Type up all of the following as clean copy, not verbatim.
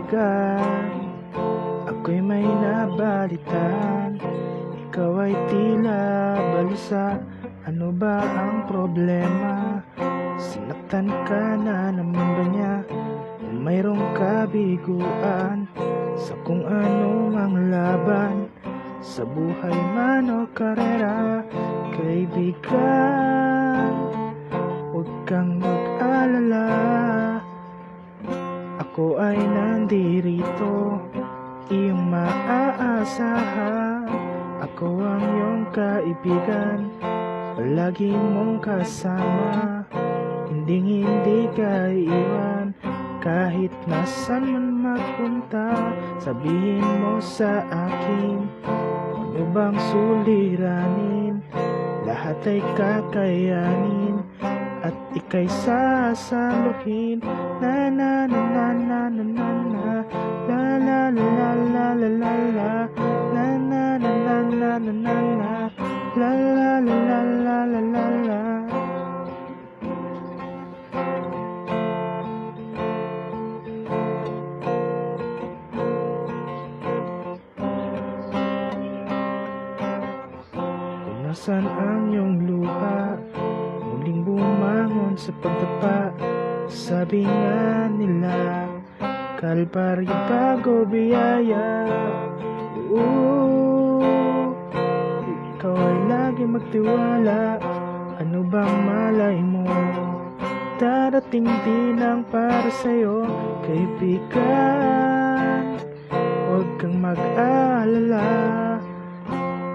kaibigan, ako'y may nabalitaan. Ikaw ay tila balisa, ano ba ang problema? Sinaktan ka na naman ba niya? O mayroong kabiguan sa kung ano mang laban, sa buhay man o karera? Kaibigan, huwag kang mag-alala, ako ay nandirito, iyong maaasahan. Ako ang iyong kaibigan, palagi mong kasama, hindi ka iiwan. Kahit nasan man magpunta, sabihin mo sa akin, ano bang suliranin? Lahat ay kakayanin, at ika'y sasaluhin. Na na na na na na na na, la la la la la la la, na na na na na na na na, la la la la la la la. Kung nasaan ang iyong luha, muling bumangon sa pagdapa. Sabi nga nila, kalbaryo bago biyaya. Ikaw ay lagi magtiwala, ano bang malay mo? Darating din ang para sa'yo, kaibigan, huwag kang mag-alala.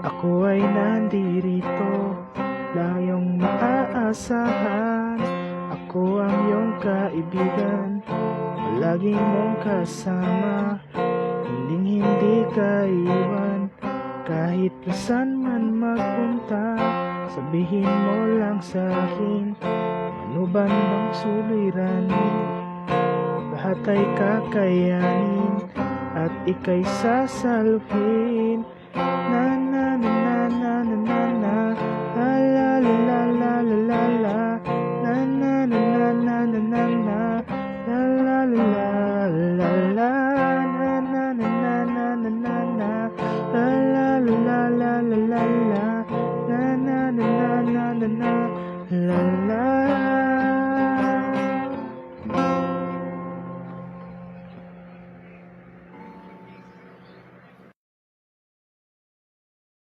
Ako ay nandirito, layong maaasahan. Ako ang iyong kaibigan, palagi mong kasama, hindi ka iwan. Kahit nasan man magpunta, sabihin mo lang sa'kin, ano ba bang suliranin? Lahat ay kakayanin, at ika'y sasaluhin.